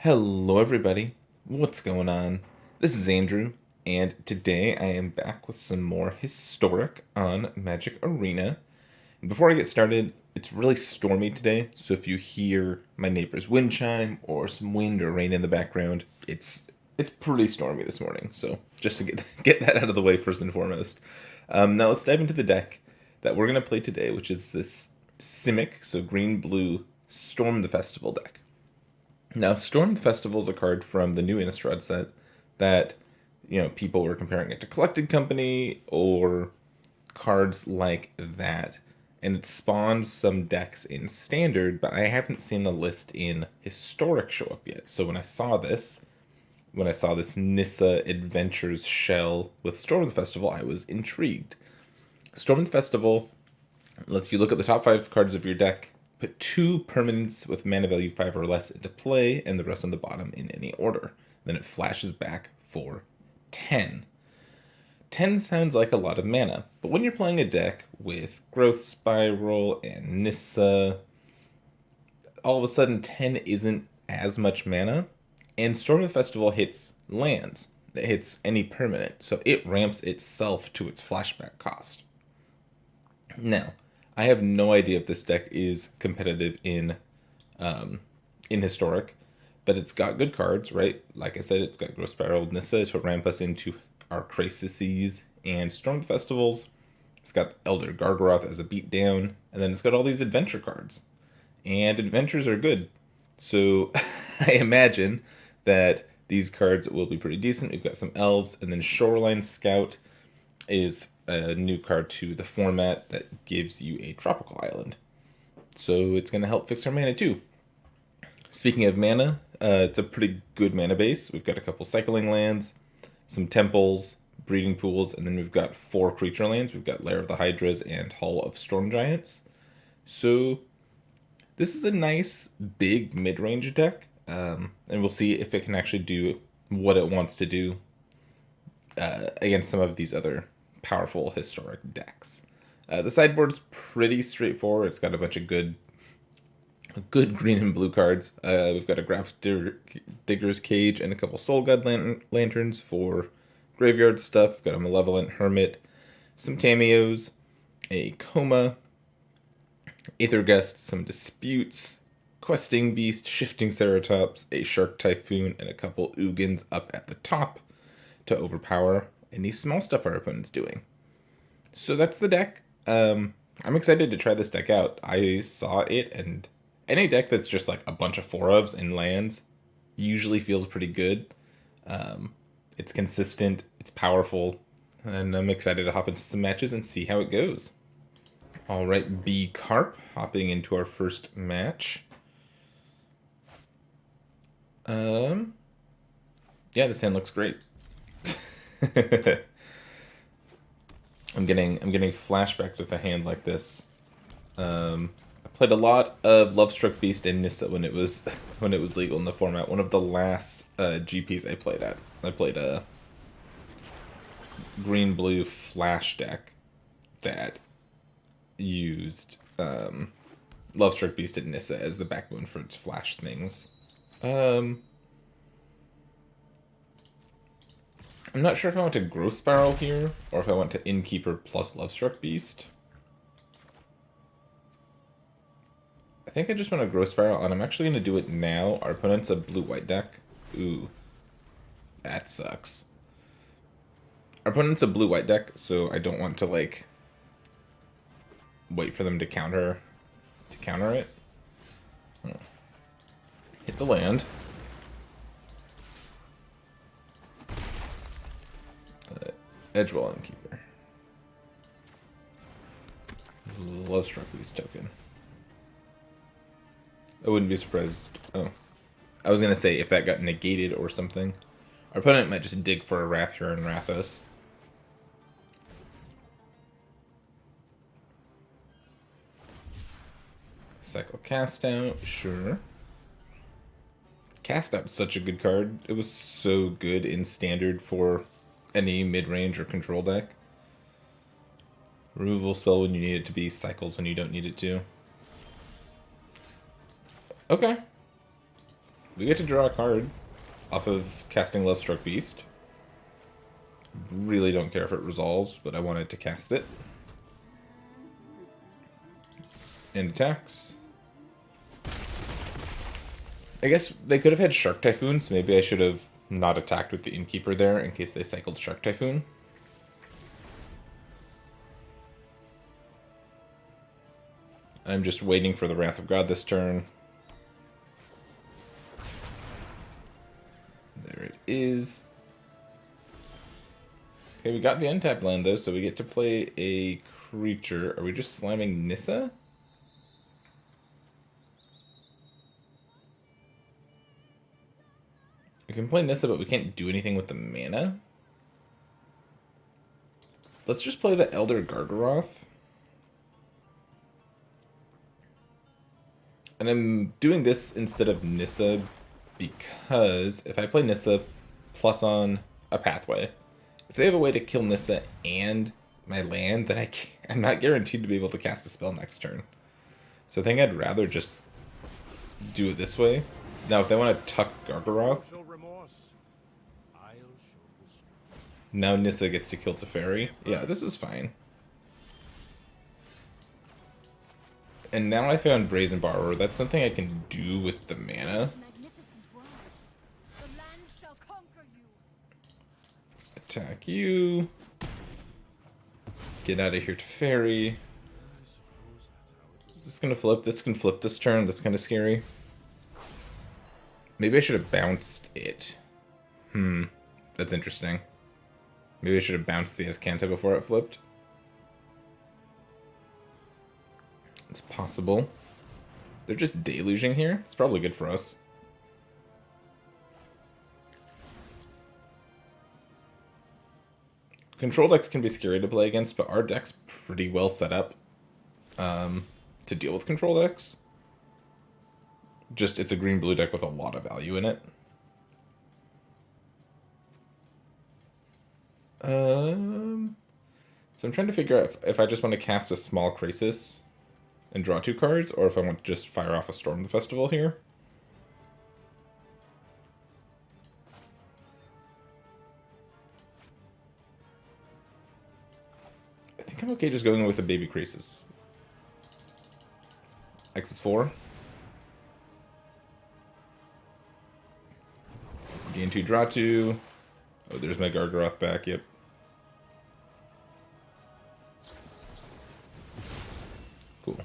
Hello, everybody. What's going on? This is Andrew, and today I am back with some more historic on Magic Arena. And before I get started, it's really stormy today, so if you hear my neighbor's wind chime or some wind or rain in the background, it's pretty stormy this morning. So just to get that out of the way first and foremost. Now let's dive into the deck that we're gonna play today, which is this Simic, so green blue Storm the Festival deck. Now, Storm the Festival is a card from the new Innistrad set that, people were comparing it to Collected Company or cards like that. And it spawned some decks in Standard, but I haven't seen a list in Historic show up yet. So when I saw this Nissa Adventures shell with Storm the Festival, I was intrigued. Storm the Festival lets you look at the top 5 cards of your deck, put 2 permanents with mana value 5 or less into play, and the rest on the bottom in any order. Then it flashes back for 10. 10 sounds like a lot of mana, but when you're playing a deck with Growth Spiral and Nissa, all of a sudden 10 isn't as much mana, and Storm of the Festival hits lands. It hits any permanent, so it ramps itself to its flashback cost. Now, I have no idea if this deck is competitive in Historic, but it's got good cards, right? Like I said, it's got Growth Spiral Nissa to ramp us into our Crises and Storm the Festivals. It's got Elder Gargaroth as a beatdown, and then it's got all these adventure cards. And adventures are good. So I imagine that these cards will be pretty decent. We've got some elves, and then Shoreline Scout is a new card to the format that gives you a tropical island. So it's going to help fix our mana too. Speaking of mana, it's a pretty good mana base. We've got a couple cycling lands, some temples, breeding pools, and then we've got 4 creature lands. We've got Lair of the Hydras and Hall of Storm Giants. So this is a nice big mid-range deck, and we'll see if it can actually do what it wants to do against some of these other powerful historic decks. The sideboard's pretty straightforward. It's got a bunch of good green and blue cards. We've got a Graphic Digger's Cage and a couple Soul God Lanterns for graveyard stuff. Got a Malevolent Hermit, some cameos, a Coma, Aether Guest, some Disputes, Questing Beast, Shifting Ceratops, a Shark Typhoon, and a couple Ugins up at the top to overpower any small stuff our opponent's doing. So that's the deck. I'm excited to try this deck out. I saw it, and any deck that's just like a bunch of 4-ofs and lands usually feels pretty good. It's consistent, it's powerful, and I'm excited to hop into some matches and see how it goes. Alright, B Carp, hopping into our first match. Yeah, this hand looks great. I'm getting flashbacks with a hand like this. I played a lot of Lovestruck Beast and Nissa when it was legal in the format. One of the last GPs I played at. I played a green blue flash deck that used Lovestruck Beast and Nissa as the backbone for its flash things. I'm not sure if I want to Growth Spiral here, or if I want to Innkeeper plus Lovestruck Beast. I think I just want to Growth Spiral, and I'm actually going to do it now. Our opponent's a blue-white deck. Ooh. That sucks. Our opponent's a blue-white deck, so I don't want to, like, wait for them to counter it. Hit the land. Edgewell Innkeeper. Lovestruck Beast token. I wouldn't be surprised. Oh. I was going to say if that got negated or something. Our opponent might just dig for a Wrathier and Rathos. Cycle Cast Out, sure. Cast Out is such a good card. It was so good in Standard for any mid-range or control deck. Removal spell when you need it to be, cycles when you don't need it to. Okay. We get to draw a card off of casting Lovestruck Beast. Really don't care if it resolves, but I wanted to cast it. And attacks. I guess they could have had Shark Typhoon, so maybe I should have not attacked with the Innkeeper there in case they cycled Shark Typhoon. I'm just waiting for the Wrath of God this turn. There it is. Okay, we got the untapped land though, so we get to play a creature. Are we just slamming Nissa? We can play Nissa, but we can't do anything with the mana. Let's just play the Elder Gargaroth. And I'm doing this instead of Nissa because if I play Nissa plus on a pathway, if they have a way to kill Nissa and my land, then I'm not guaranteed to be able to cast a spell next turn. So I think I'd rather just do it this way. Now, if they want to tuck Gargaroth, now Nissa gets to kill Teferi. Yeah, this is fine. And now I found Brazen Borrower. That's something I can do with the mana. Attack you. Get out of here, Teferi. Is this gonna flip? This can flip this turn. That's kind of scary. Maybe I should have bounced it. That's interesting. Maybe I should have bounced the Azcanta before it flipped. It's possible. They're just deluging here. It's probably good for us. Control decks can be scary to play against, but our deck's pretty well set up to deal with control decks. Just, it's a green-blue deck with a lot of value in it. So I'm trying to figure out if I just want to cast a small Crisis and draw 2 cards, or if I want to just fire off a Storm the Festival here. I think I'm okay just going with a Baby Crisis. X is 4. Gain 2, draw 2. Oh, there's my Gargaroth back, yep. Cool.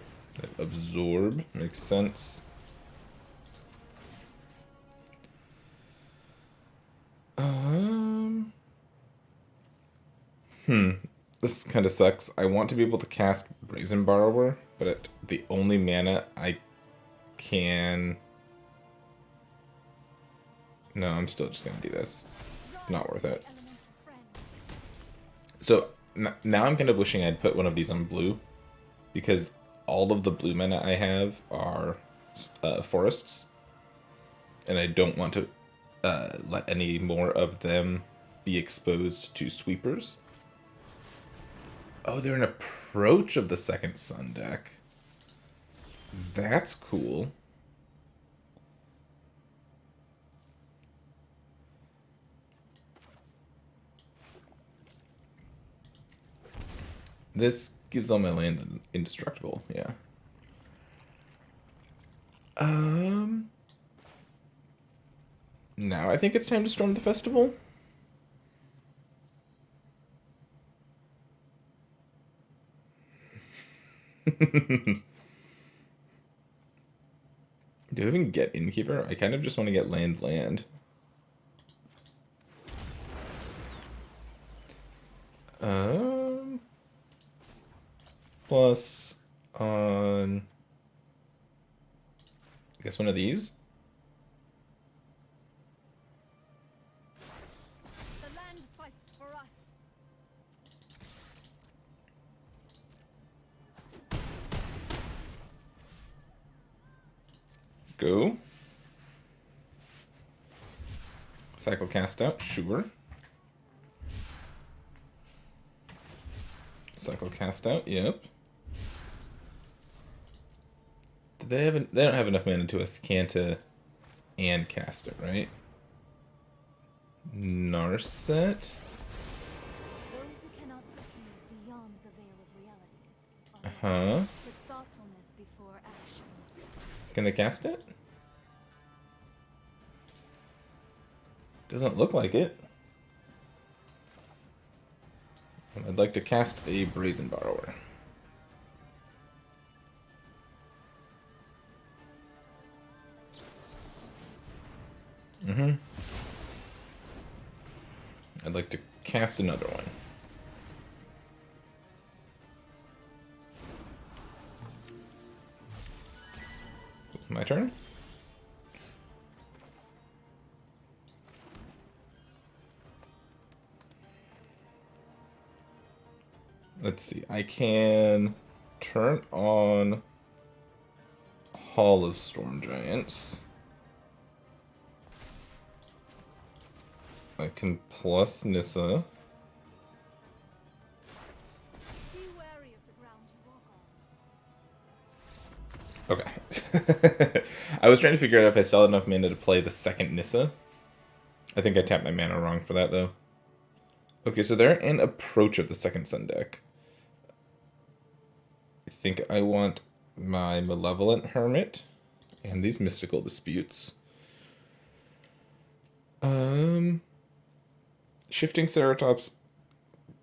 Absorb, makes sense. This kind of sucks. I want to be able to cast Brazen Borrower, but the only mana I can... No, I'm still just going to do this. It's not worth it. So, now I'm kind of wishing I'd put one of these on blue, because all of the blue mana I have are forests, and I don't want to let any more of them be exposed to sweepers. Oh, they're an approach of the Second Sun deck. That's cool. This gives all my land indestructible, yeah. Now I think it's time to storm the festival. Do I even get Innkeeper? I kind of just want to get land. Plus on, I guess one of these. The land fights for us. Go. Cycle cast out, sure. Cycle cast out, yep. Do they have? They don't have enough mana to Azcanta and cast it, right? Narset. Those who cannot perceive beyond the veil of reality are Huh? with thoughtfulness before action. Can they cast it? Doesn't look like it. I'd like to cast a Brazen Borrower. I'd like to cast another one. My turn? Let's see. I can turn on Hall of Storm Giants. I can plus Nissa. Be wary of the ground you walk on. Okay. I was trying to figure out if I still had enough mana to play the second Nissa. I think I tapped my mana wrong for that, though. Okay, so they're in approach of the second Sun deck. I think I want my Malevolent Hermit and these Mystical Disputes. Shifting Ceratops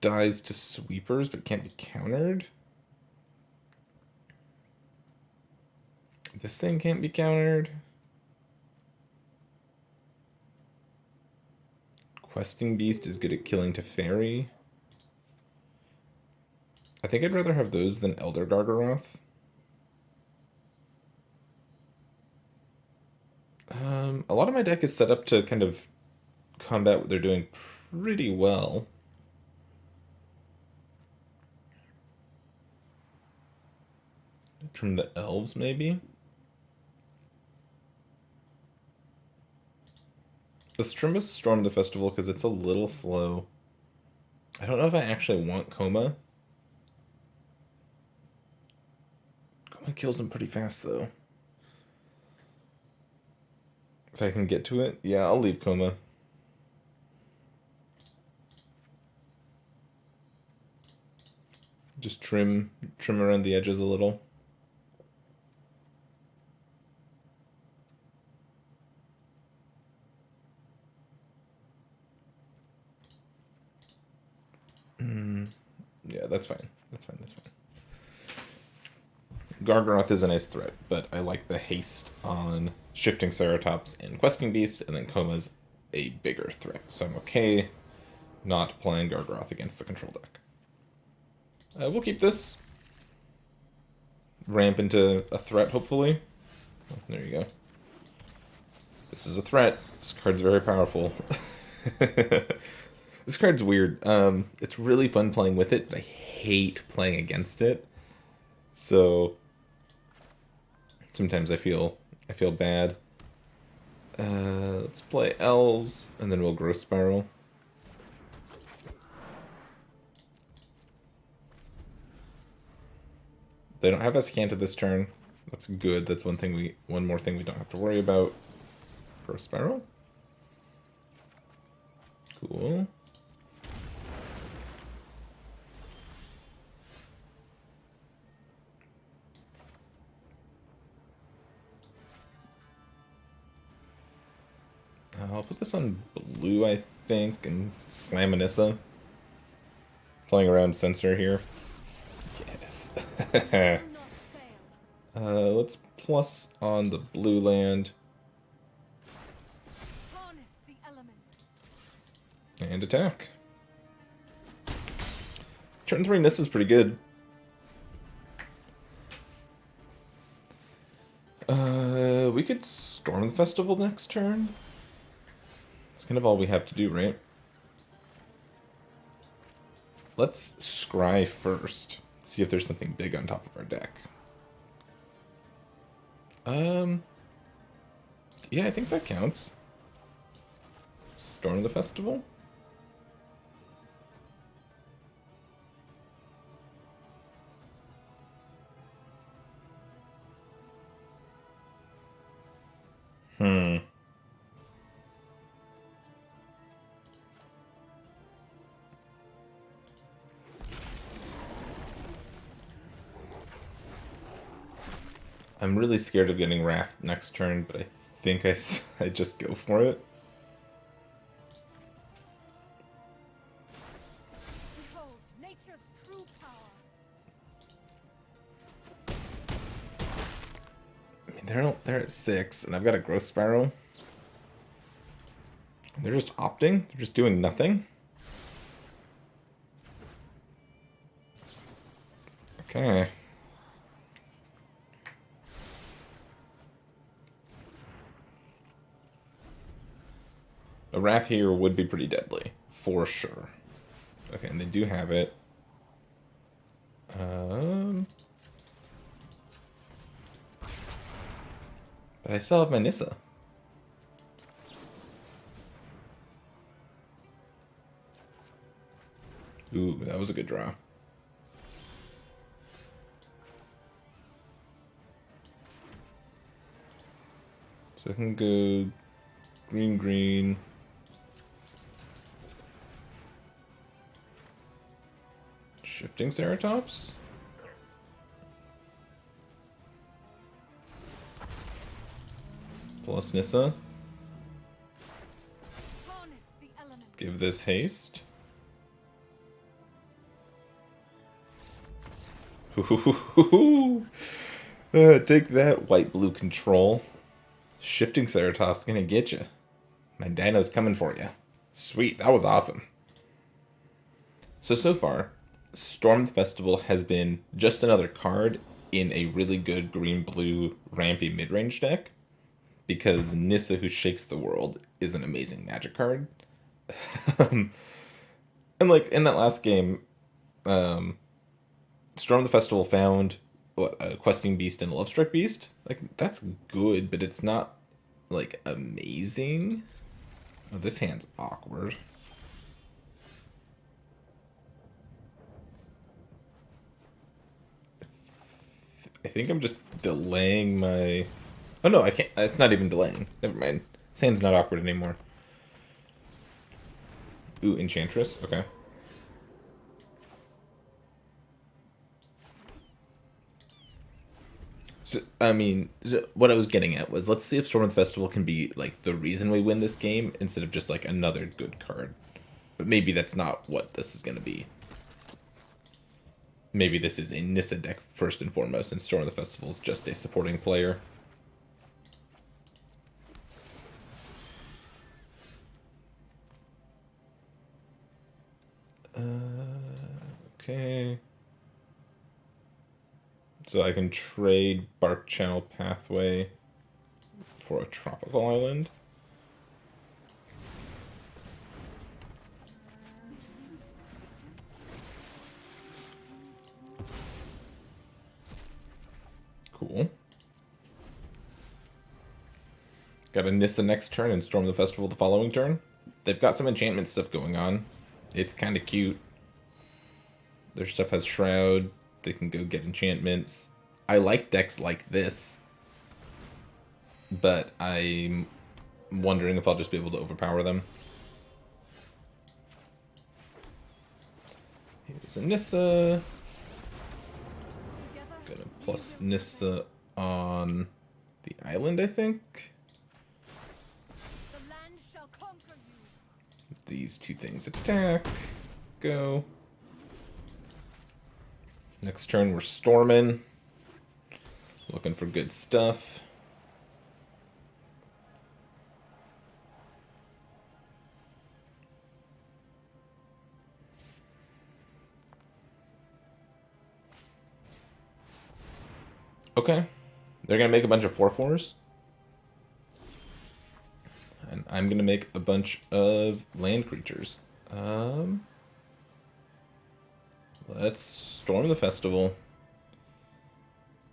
dies to sweepers but can't be countered. This thing can't be countered. Questing Beast is good at killing Teferi. I think I'd rather have those than Elder Gargaroth. A lot of my deck is set up to kind of combat what they're doing pretty well. Trim the elves, maybe? Let's trim a Storm the Festival because it's a little slow. I don't know if I actually want Coma. Coma kills him pretty fast, though. If I can get to it, yeah, I'll leave Coma. Just trim around the edges a little. Yeah, that's fine. That's fine. Gargaroth is a nice threat, but I like the haste on Shifting Ceratops and Questing Beast, and then Coma's a bigger threat. So I'm okay not playing Gargaroth against the control deck. We'll keep this. Ramp into a threat, hopefully. Oh, there you go. This is a threat. This card's very powerful. This card's weird. It's really fun playing with it, but I hate playing against it. So sometimes I feel bad. Let's play elves, and then we'll Growth Spiral. They don't have Escanta this turn. That's good. That's one more thing we don't have to worry about. Growth Spiral. Cool. I'll put this on blue, I think, and slam a Nissa. Playing around Censor here. Yes. Do not fail. Let's plus on the blue land. Harness the elements. And attack. Turn 3 Nissa's pretty good. We could Storm the Festival next turn. That's kind of all we have to do, right? Let's scry first. See if there's something big on top of our deck. Yeah, I think that counts. Storm the Festival? I'm really scared of getting Wrath next turn, but I think I just go for it. Behold nature's true power. I mean, they're at 6, and I've got a Growth Spiral. They're just opting. They're just doing nothing. Okay. A Wrath here would be pretty deadly, for sure. Okay, and they do have it. But I still have my Nissa. Ooh, that was a good draw. So I can go green, green. Shifting Ceratops? Plus Nissa. Harness the elements. Give this haste. Take that, white-blue control. Shifting Ceratops gonna get you. My Dino's coming for you. Sweet, that was awesome. So far, Storm the Festival has been just another card in a really good green-blue rampy mid-range deck. Because Nissa, who shakes the world, is an amazing Magic card. And like in that last game, Storm the Festival found a Questing Beast and a Lovestruck Beast. Like that's good, but it's not like amazing. Oh, this hand's awkward. I think I'm just delaying my... Oh no, I can't. It's not even delaying. Never mind. This hand's not awkward anymore. Ooh, Enchantress. Okay. So, I mean, what I was getting at was, let's see if Storm of the Festival can be, like, the reason we win this game, instead of just, like, another good card. But maybe that's not what this is going to be. Maybe this is a Nissa deck, first and foremost, and Storm of the Festival is just a supporting player. Okay. So I can trade Bark Channel Pathway for a tropical island. Cool. Got a Nissa next turn and Storm the Festival the following turn. They've got some enchantment stuff going on. It's kind of cute. Their stuff has Shroud. They can go get enchantments. I like decks like this. But I'm wondering if I'll just be able to overpower them. Here's a Nissa. Gonna plus Nissa on the island, I think. The land shall conquer you. These two things attack. Go. Next turn we're storming. Looking for good stuff. Okay. They're going to make a bunch of 4/4s. And I'm going to make a bunch of land creatures. Let's storm the festival.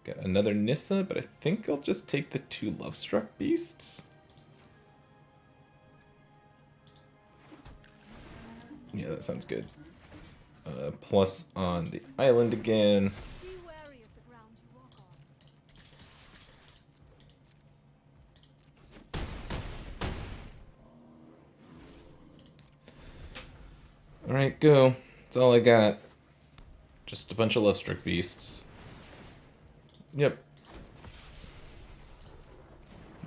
Got another Nissa, but I think I'll just take the 2 Lovestruck Beasts. Yeah, that sounds good. Plus on the island again. Be wary of the ground you walk on. Alright, go. That's all I got. Just a bunch of Lovestruck Beasts. Yep.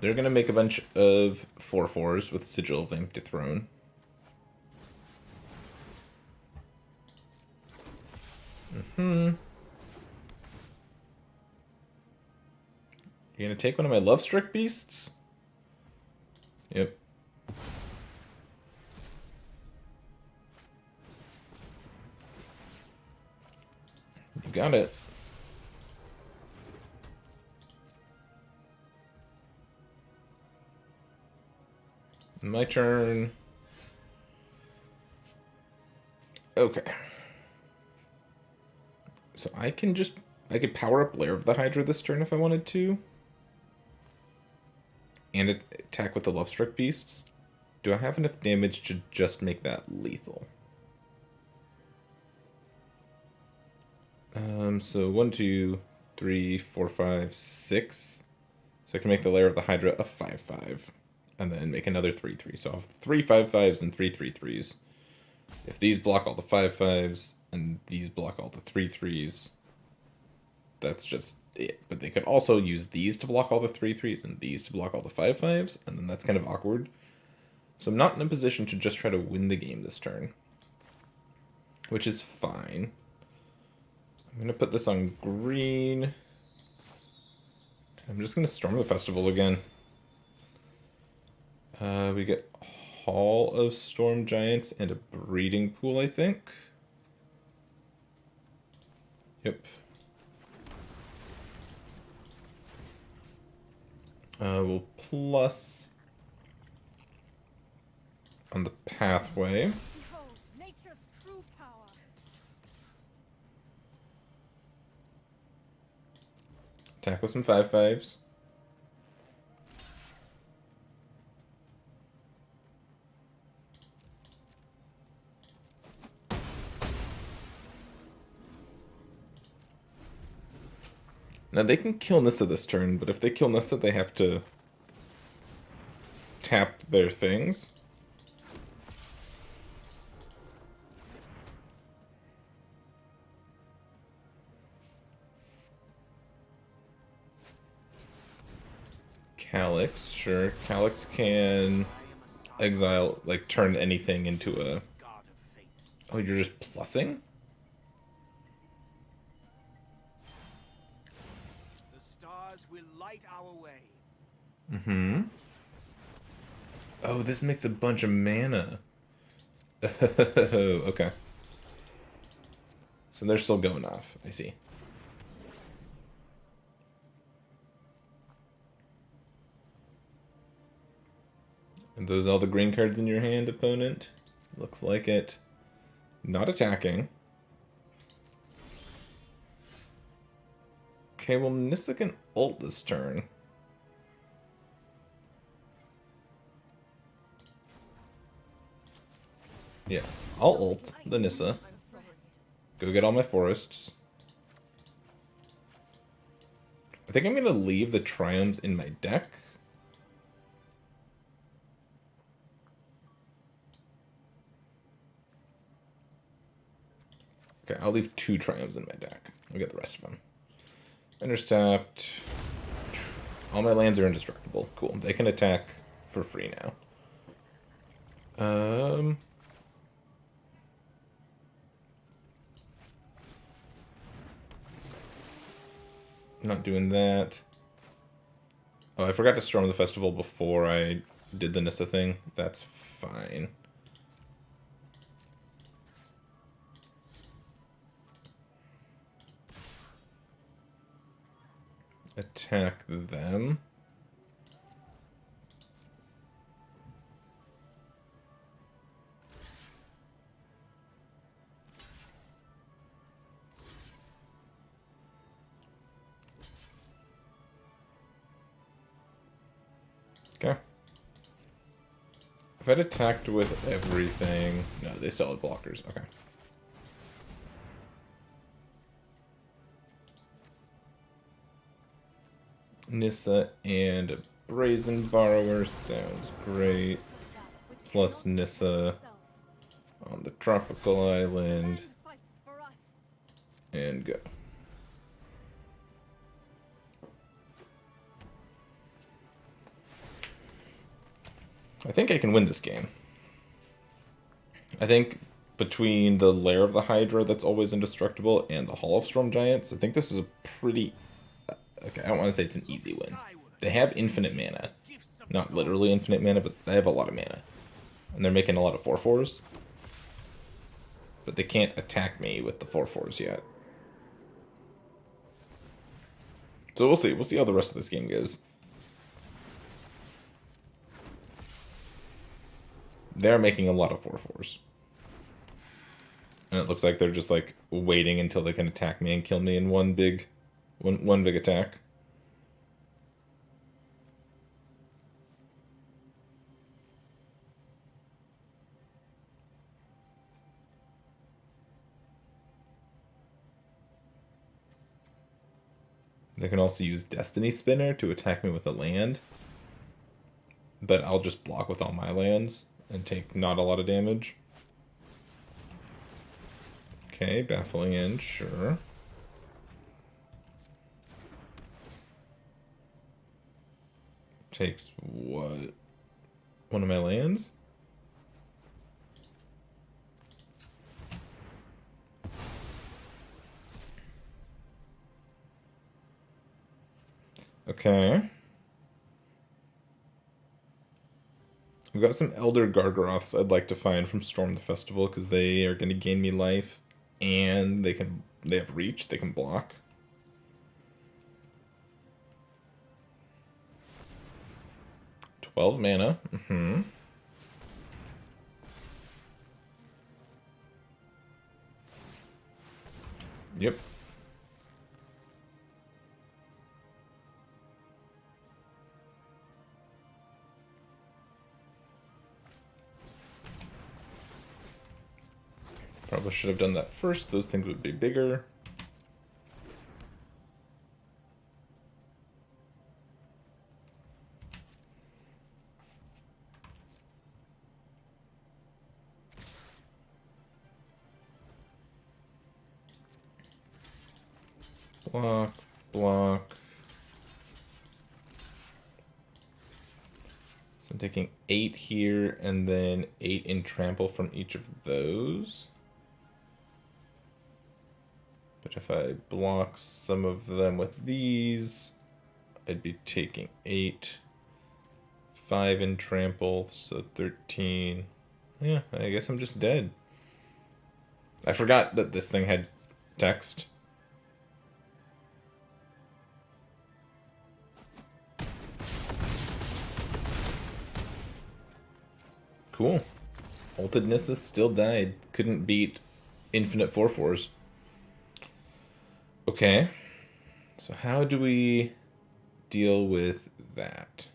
They're going to make a bunch of 4/4s with Sigil of the Empty Throne. You're going to take one of my Love-Struck Beasts? Yep. You got it. My turn. Okay. So I could power up Lair of the Hydra this turn if I wanted to. And attack with the Love-Struck Beasts. Do I have enough damage to just make that lethal? So 1, 2, 3, 4, 5, 6. So I can make the Lair of the Hydra a 5/5. And then make another 3/3. So I'll have 3 5/5s and 3 3/3s. If these block all the 5/5s and these block all the 3/3s, that's just it. But they could also use these to block all the 3/3s and these to block all the 5/5s, and then that's kind of awkward. So I'm not in a position to just try to win the game this turn, which is fine. I'm going to put this on green. I'm just going to Storm the Festival again. We get Hall of Storm Giants and a Breeding Pool, I think. Yep. We'll plus on the pathway. Behold nature's true power. Attack with some 5/5s. Now they can kill Nissa this turn, but if they kill Nissa, they have to tap their things. Calyx, sure. Calyx can exile, like, turn anything into a... Oh, you're just plussing? The stars will light our way. Mm-hmm. Oh, this makes a bunch of mana. Okay. So they're still going off. I see. Are those all the green cards in your hand, opponent? Looks like it. Not attacking. Okay, well, Nissa can ult this turn. Yeah, I'll ult the Nissa. Go get all my forests. I think I'm going to leave the Triomes in my deck. Okay, I'll leave 2 Triomes in my deck. We'll get the rest of them. Intercept. All my lands are indestructible. Cool. They can attack for free now. Not doing that. Oh, I forgot to storm the festival before I did the Nissa thing. That's fine. Attack them. Okay. If I'd attacked with everything... No, they still had blockers. Okay. Nissa and a Brazen Borrower sounds great. Plus Nissa on the tropical island. And go. I think I can win this game. I think between the Lair of the Hydra that's always indestructible and the Hall of Storm Giants, I think this is a pretty... Okay, I don't want to say it's an easy win. They have infinite mana. Not literally infinite mana, but they have a lot of mana. And they're making a lot of 4/4s. But they can't attack me with the 4/4s yet. So we'll see. We'll see how the rest of this game goes. They're making a lot of 4/4s. And it looks like they're just like waiting until they can attack me and kill me in one big attack. They can also use Destiny Spinner to attack me with a land. But I'll just block with all my lands and take not a lot of damage. Okay, Baffling End, sure. Takes what? One of my lands? Okay. We've got some Elder Gargaroths I'd like to find from Storm the Festival because they are going to gain me life and they have reach, they can block. Mana. Yep. Probably should have done that first. Those things would be bigger. Block, block. So I'm taking 8 here and then 8 in trample from each of those. But if I block some of them with these, I'd be taking 8. 5 in trample, so 13. Yeah, I guess I'm just dead. I forgot that this thing had text. Cool. Ulted Nissa still died. Couldn't beat infinite 4/4s. Okay. So how do we deal with that?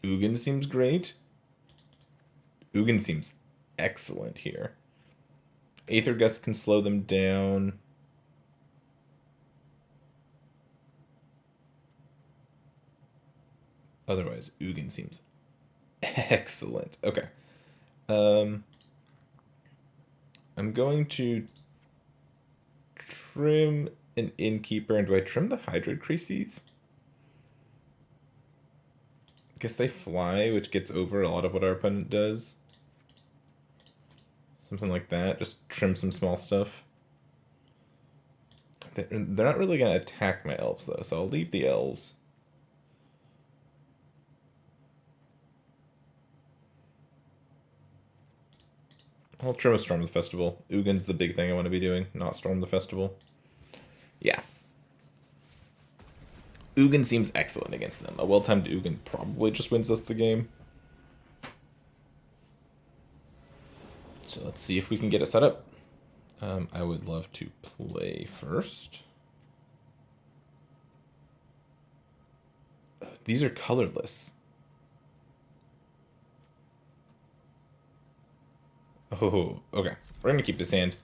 Ugin seems great. Ugin seems excellent here. Aether Gust can slow them down. Otherwise, Ugin seems excellent. Okay. I'm going to trim an Innkeeper. And do I trim the Hydroid Crises? I guess they fly, which gets over a lot of what our opponent does. Something like that. Just trim some small stuff. They're not really going to attack my elves, though, so I'll leave the elves. I'll trim a Storm the Festival. Ugin's the big thing I want to be doing, not Storm the Festival. Yeah. Ugin seems excellent against them. A well-timed Ugin probably just wins us the game. So let's see if we can get it set up. I would love to play first. These are colorless. Oh, okay. We're going to keep this hand.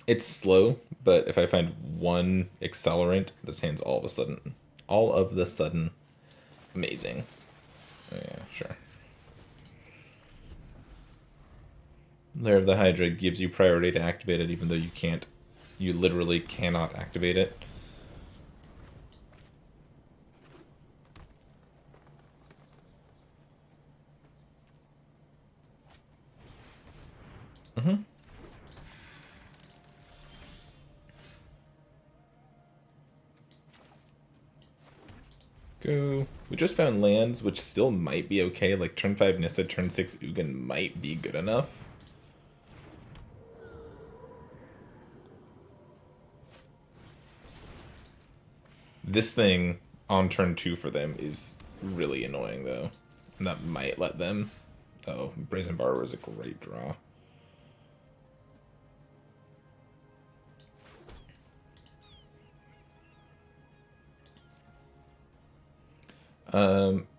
It's slow, but if I find one accelerant, this hand's all of the sudden amazing. Yeah, sure. Lair of the Hydra gives you priority to activate it, even though you can't. You literally cannot activate it. Go. We just found lands, which still might be okay. Like turn 5 Nissa, turn 6 Ugin might be good enough. This thing on turn 2 for them is really annoying, though. And that might let them. Oh, Brazen Borrower is a great draw.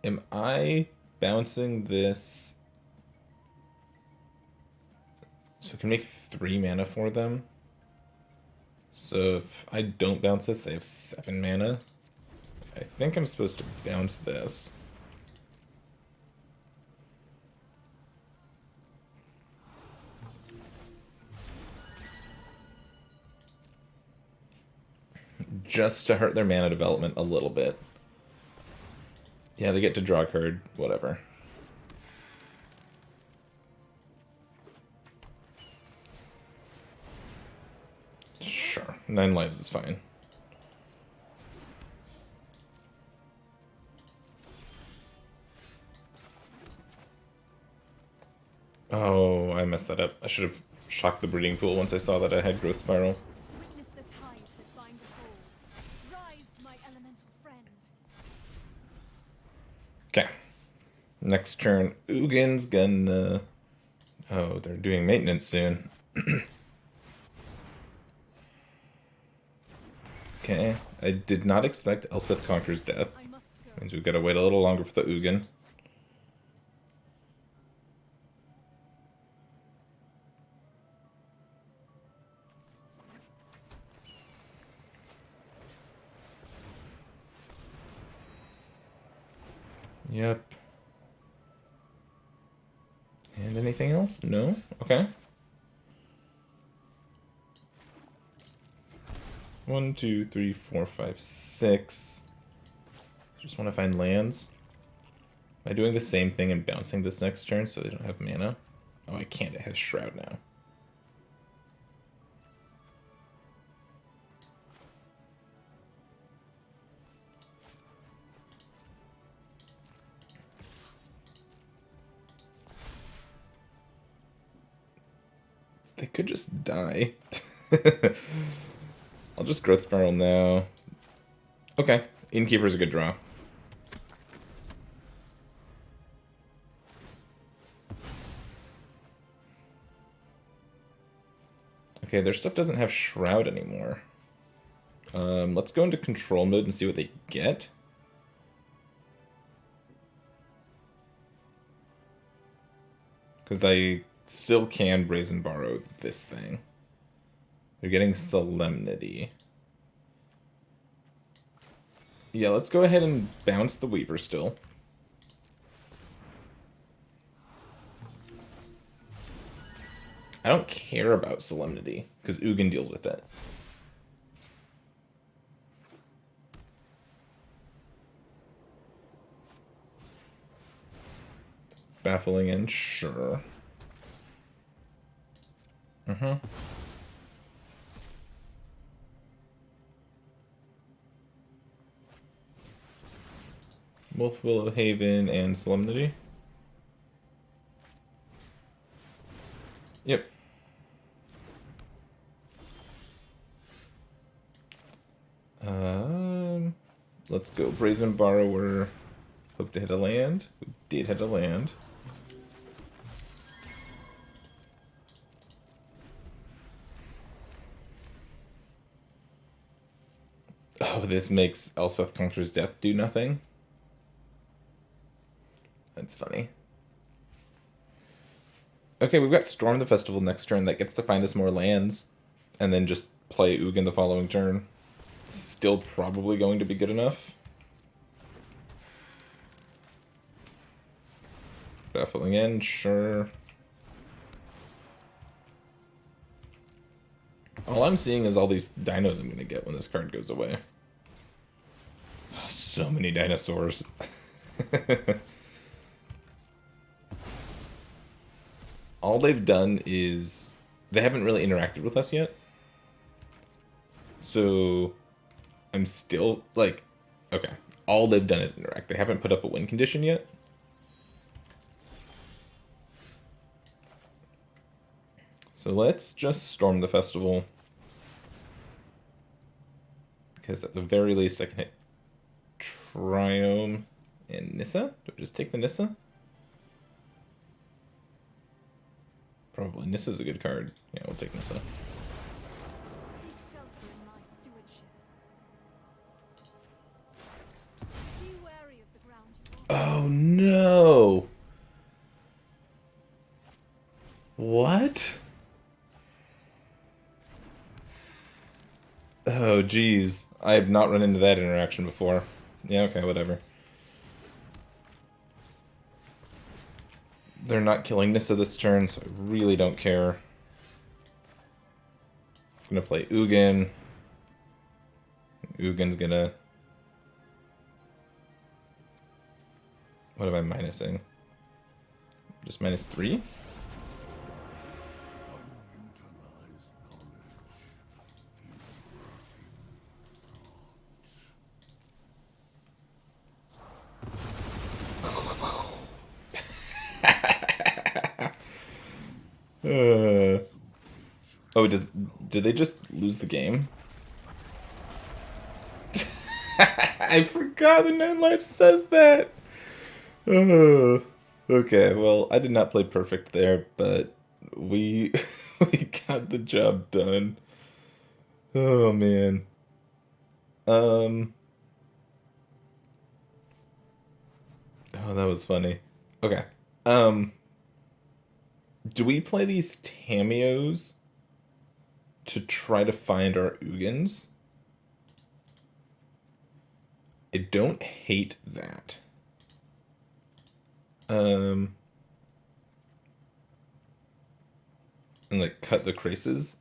Am I bouncing this so I can make 3 mana for them? So if I don't bounce this, they have 7 mana. I think I'm supposed to bounce this. Just to hurt their mana development a little bit. Yeah, they get to draw a card, whatever. Sure, 9 lives is fine. Oh, I messed that up. I should have shocked the breeding pool once I saw that I had Growth Spiral. Witness the ties that bind us all. Rise, my elemental friend. Okay. Next turn, Ugin's gonna... Oh, they're doing maintenance soon. Okay. I did not expect Elspeth Conqueror's death. I must go. Means we've got to wait a little longer for the Ugin. Yep. And anything else? No? Okay. 1, 2, 3, 4, 5, 6. Just want to find lands. Am I doing the same thing and bouncing this next turn so they don't have mana? Oh, I can't. It has Shroud now. They could just die. I'll just Growth Spiral now. Okay. Innkeeper's a good draw. Okay, their stuff doesn't have Shroud anymore. Let's go into control mode and see what they get. Because I still can Brazen Borrow this thing. They're getting Solemnity. Yeah, let's go ahead and bounce the Weaver still. I don't care about Solemnity, because Ugin deals with it. Baffling End, sure. Wolf Willow Haven and Solemnity. Yep. Let's go. Brazen Borrower. Hope to hit a land. We did hit a land. Oh, this makes Elspeth Conqueror's Death do nothing? That's funny. Okay, we've got Storm the Festival next turn. That gets to find us more lands. And then just play Ugin the following turn. Still probably going to be good enough. Baffling End, sure. All I'm seeing is all these dinos I'm gonna get when this card goes away. So many dinosaurs. All they've done is they haven't really interacted with us yet. So I'm still like, okay. All they've done is interact. They haven't put up a win condition yet. So let's just storm the festival. Because at the very least I can hit Triome and Nissa. Do I just take the Nissa? Probably. Nissa's a good card. Yeah, we'll take Nissa. Seek shelter in my stewardship. Be wary of the ground you walk. Oh no! What? Oh geez. I have not run into that interaction before. Yeah, okay, whatever. They're not killing Nissa this turn, so I really don't care. I'm gonna play Ugin. Ugin's gonna... What am I minusing? Just -3? Oh, did they just lose the game? I forgot the 9 life says that. Okay, well, I did not play perfect there, but we we got the job done. Oh man. Oh, that was funny. Okay. Do we play these Tamios to try to find our Ugins? I don't hate that. And like cut the Kraces.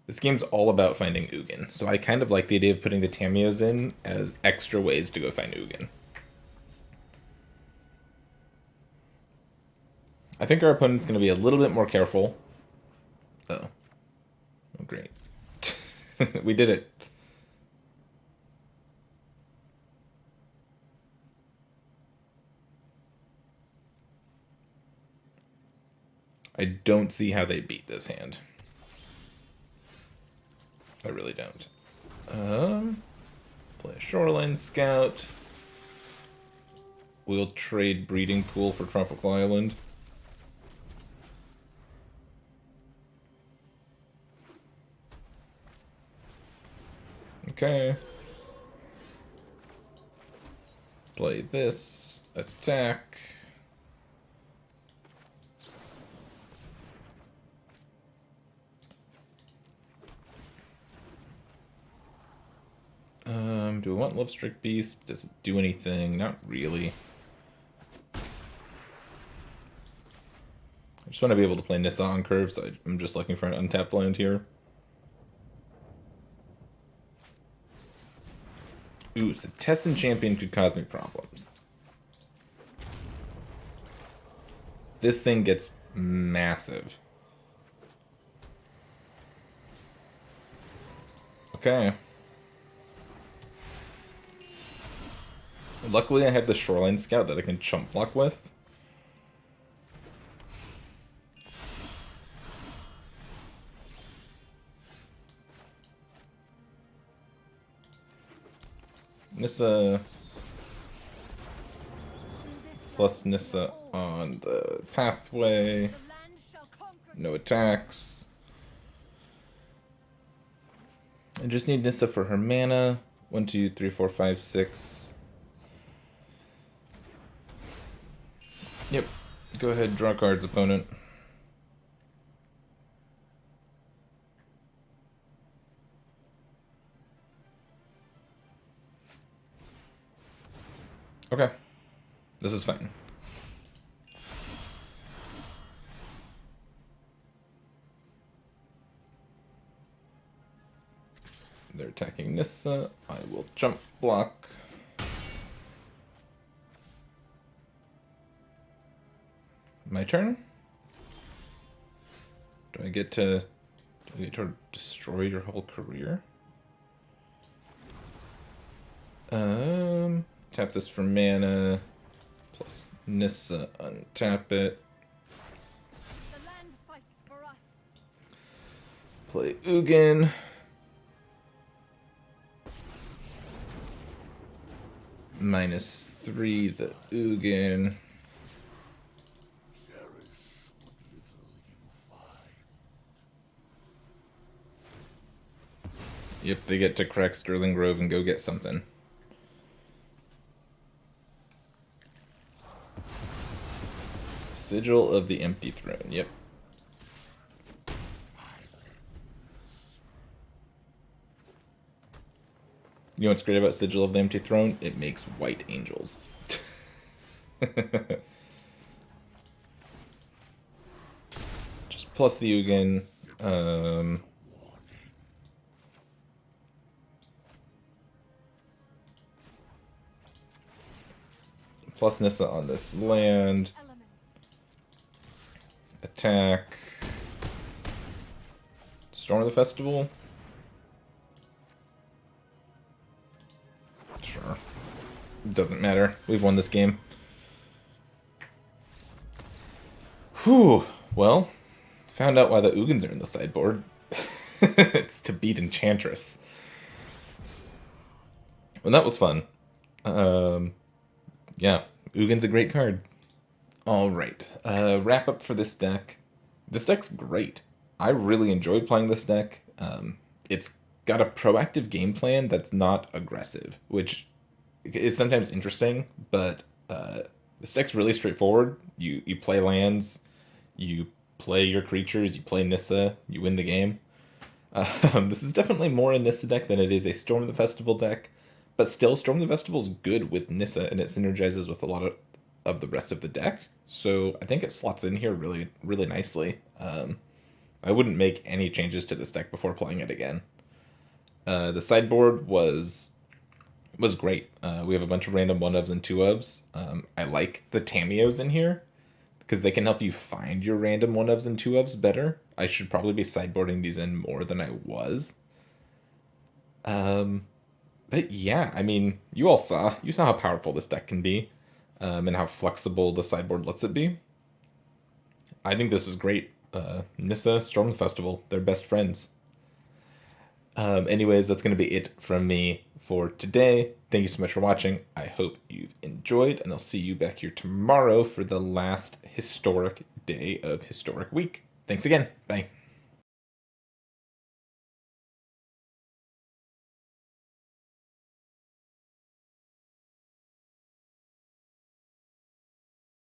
This game's all about finding Ugin, so I kind of like the idea of putting the Tamios in as extra ways to go find Ugin. I think our opponent's going to be a little bit more careful. Oh. Oh, great. We did it. I don't see how they beat this hand. I really don't. Play a Shoreline Scout. We'll trade Breeding Pool for Tropical Island. Okay. Play this. Attack. Do I want Lovestrick Beast? Does it do anything? Not really. I just want to be able to play Nissa on curve, so I'm just looking for an untapped land here. Ooh, so Tessin Champion could cause me problems. This thing gets massive. Okay. Luckily I have the Shoreline Scout that I can chump block with. Nissa plus Nissa on the pathway. The land shall conquer. No attacks. I just need Nissa for her mana. 1, 2, 3, 4, 5, 6. Yep. Go ahead, draw cards, opponent. Okay. This is fine. They're attacking Nissa. I will jump block. My turn? Do I get to destroy your whole career? Tap this for mana. Plus Nissa, untap it. The land fights for us. Play Ugin. -3 the Ugin. Yep, they get to crack Sterling Grove and go get something. Sigil of the Empty Throne, yep. You know what's great about Sigil of the Empty Throne? It makes white angels. Just plus the Ugin. Plus Nissa on this land. Elements. Attack. Storm of the Festival. Sure. Doesn't matter. We've won this game. Whew. Well, found out why the Ugins are in the sideboard. It's to beat Enchantress. Well, that was fun. Yeah, Ugin's a great card. Alright, wrap up for this deck. This deck's great. I really enjoyed playing this deck. It's got a proactive game plan that's not aggressive, which is sometimes interesting, but this deck's really straightforward. You play lands, you play your creatures, you play Nissa, you win the game. This is definitely more a Nissa deck than it is a Storm of the Festival deck, but still, Storm of the Festival is good with Nissa, and it synergizes with a lot of the rest of the deck, so I think it slots in here really, really nicely. I wouldn't make any changes to this deck before playing it again. The sideboard was great. We have a bunch of random 1-ofs and 2-ofs. I like the Tamios in here, because they can help you find your random 1-ofs and 2-ofs better. I should probably be sideboarding these in more than I was. But yeah, I mean, you saw how powerful this deck can be, and how flexible the sideboard lets it be. I think this is great. Nissa, Storm Festival, they're best friends. Anyways, that's going to be it from me for today. Thank you so much for watching. I hope you've enjoyed, and I'll see you back here tomorrow for the last historic day of Historic Week. Thanks again. Bye.